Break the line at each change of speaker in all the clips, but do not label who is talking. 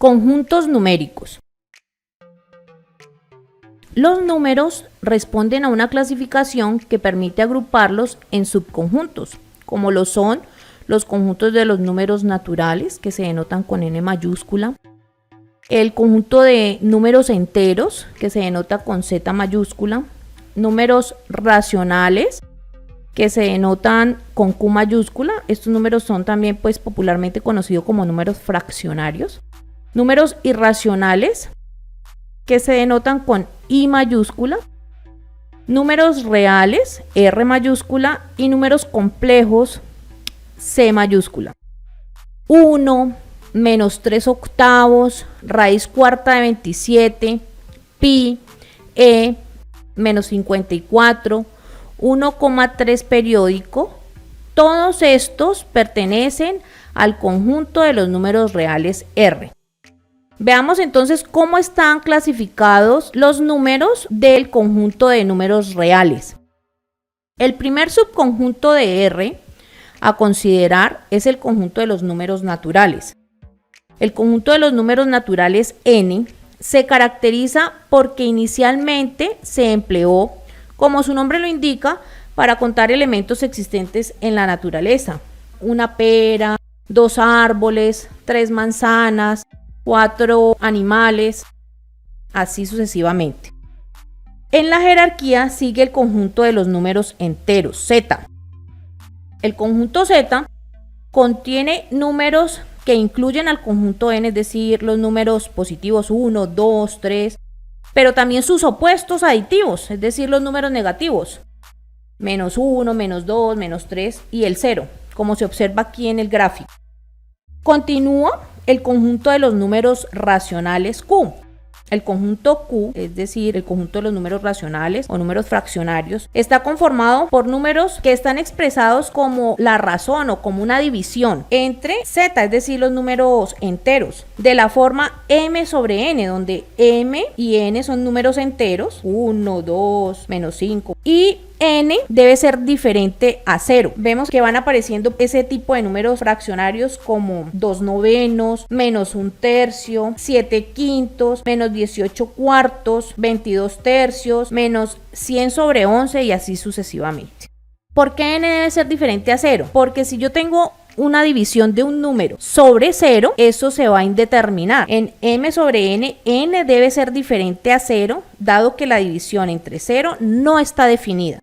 Conjuntos numéricos. Los números responden a una clasificación que permite agruparlos en subconjuntos, como lo son los conjuntos de los números naturales, que se denotan con N mayúscula, el conjunto de números enteros, que se denota con Z mayúscula, números racionales, que se denotan con Q mayúscula. Estos números son también popularmente conocidos como números fraccionarios. Números irracionales, que se denotan con I mayúscula, números reales, R mayúscula, y números complejos, C mayúscula. 1, menos 3 octavos, raíz cuarta de 27, pi, e, menos 54, 1,3 periódico. Todos estos pertenecen al conjunto de los números reales R. Veamos entonces cómo están clasificados los números del conjunto de números reales. El primer subconjunto de R a considerar es el conjunto de los números naturales. El conjunto de los números naturales N se caracteriza porque inicialmente se empleó, como su nombre lo indica, para contar elementos existentes en la naturaleza. Una pera, 2 árboles, 3 manzanas, 4 animales, así sucesivamente. En la jerarquía sigue el conjunto de los números enteros, Z. El conjunto Z contiene números que incluyen al conjunto N, es decir, los números positivos 1, 2, 3, pero también sus opuestos aditivos, es decir, los números negativos, menos 1, menos 2, menos 3 y el 0, como se observa aquí en el gráfico. Continúa el conjunto de los números racionales Q. El conjunto Q, es decir, el conjunto de los números racionales o números fraccionarios, está conformado por números que están expresados como la razón o como una división entre Z, es decir, los números enteros, de la forma M sobre N, donde M y N son números enteros, 1, 2, menos 5, y N debe ser diferente a 0. Vemos que van apareciendo ese tipo de números fraccionarios como 2 novenos, menos 1 tercio, 7 quintos, menos 18 cuartos, 22 tercios, menos 100 sobre 11 y así sucesivamente. ¿Por qué N debe ser diferente a 0? Porque si yo tengo una división de un número sobre 0, eso se va a indeterminar. En M sobre N, N debe ser diferente a 0, dado que la división entre 0 no está definida.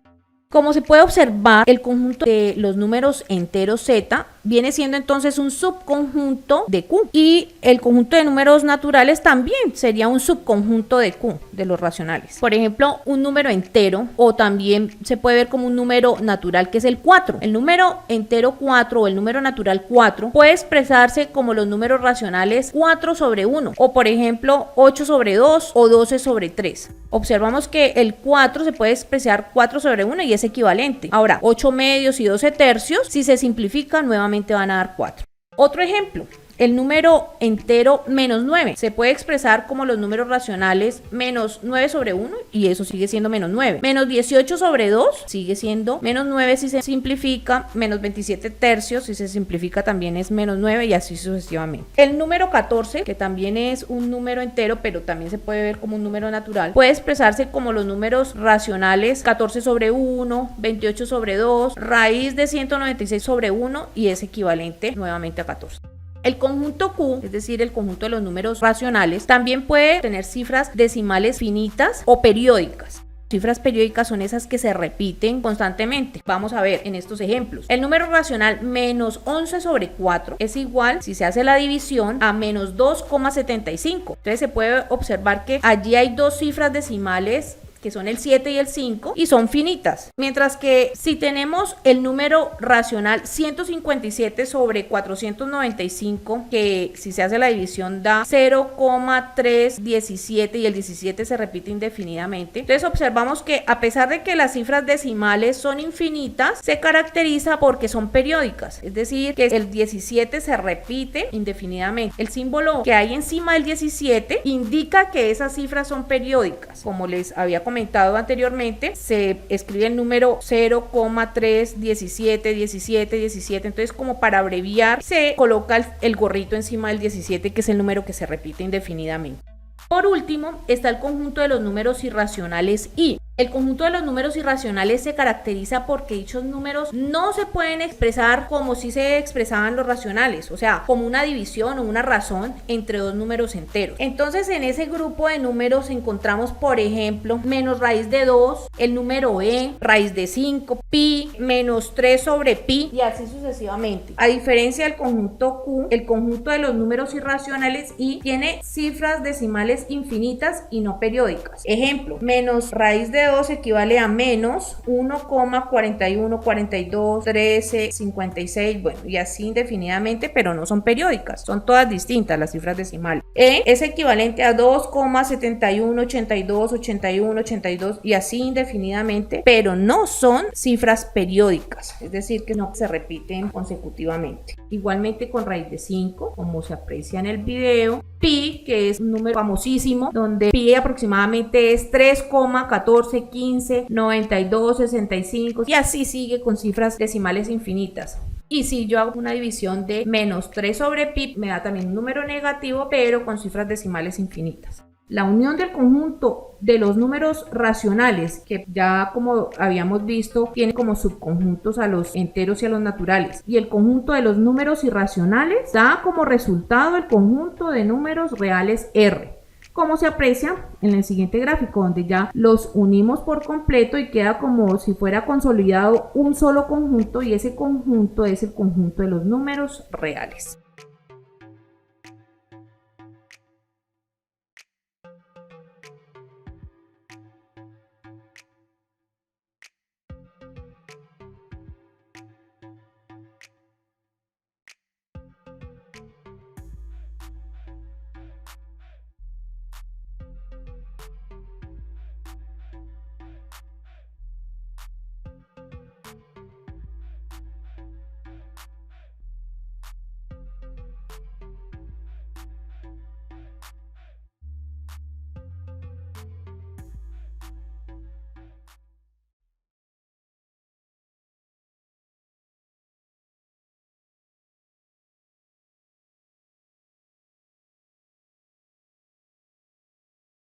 Como se puede observar, el conjunto de los números enteros Z viene siendo entonces un subconjunto de Q, y el conjunto de números naturales también sería un subconjunto de Q, de los racionales. Por ejemplo, un número entero, o también se puede ver como un número natural, que es el 4. El número entero 4 o el número natural 4 puede expresarse como los números racionales 4 sobre 1, o por ejemplo 8 sobre 2 o 12 sobre 3. Observamos que el 4 se puede expresar 4 sobre 1 y es equivalente. Ahora, 8 medios y 12 tercios, si se simplifica, nuevamente van a dar 4. Otro ejemplo, el número entero menos 9 se puede expresar como los números racionales menos 9 sobre 1 y eso sigue siendo menos 9. Menos 18 sobre 2 sigue siendo menos 9 si se simplifica, menos 27 tercios si se simplifica también es menos 9 y así sucesivamente. El número 14, que también es un número entero pero también se puede ver como un número natural, puede expresarse como los números racionales 14 sobre 1, 28 sobre 2, raíz de 196 sobre 1 y es equivalente nuevamente a 14. El conjunto Q, es decir, el conjunto de los números racionales, también puede tener cifras decimales finitas o periódicas. Cifras periódicas son esas que se repiten constantemente. Vamos a ver en estos ejemplos. El número racional menos 11 sobre 4 es igual, si se hace la división, a menos 2,75. Entonces se puede observar que allí hay dos cifras decimales que son el 7 y el 5, y son finitas. Mientras que si tenemos el número racional 157 sobre 495, que si se hace la división da 0,317 y el 17 se repite indefinidamente, entonces observamos que a pesar de que las cifras decimales son infinitas, se caracteriza porque son periódicas, es decir, que el 17 se repite indefinidamente. El símbolo que hay encima del 17 indica que esas cifras son periódicas, como les había comentado comentado anteriormente, se escribe el número 0,3171717, entonces como para abreviar se coloca el gorrito encima del 17, que es el número que se repite indefinidamente. Por último, está el conjunto de los números irracionales y el conjunto de los números irracionales se caracteriza porque dichos números no se pueden expresar como si se expresaban los racionales, o sea, como una división o una razón entre dos números enteros. Entonces, en ese grupo de números encontramos, por ejemplo, menos raíz de 2, el número e, raíz de 5, pi, menos 3 sobre pi y así sucesivamente. A diferencia del conjunto Q, el conjunto de los números irracionales y tiene cifras decimales infinitas y no periódicas. Ejemplo, menos raíz de 2 equivale a menos 1,4142, 13, 56, bueno, y así indefinidamente, pero no son periódicas, son todas distintas las cifras decimales. E es equivalente a 2,7182, 81, 82 y así indefinidamente, pero no son cifras periódicas, es decir, que no se repiten consecutivamente. Igualmente con raíz de 5, como se aprecia en el video, pi, que es un número famosísimo, donde pi aproximadamente es 3,14, 15, 92, 65 y así sigue con cifras decimales infinitas. Y si yo hago una división de menos 3 sobre pi, me da también un número negativo, pero con cifras decimales infinitas. La unión del conjunto de los números racionales, que ya como habíamos visto, tiene como subconjuntos a los enteros y a los naturales, y el conjunto de los números irracionales da como resultado el conjunto de números reales R, como se aprecia en el siguiente gráfico, donde ya los unimos por completo y queda como si fuera consolidado un solo conjunto, y ese conjunto es el conjunto de los números reales.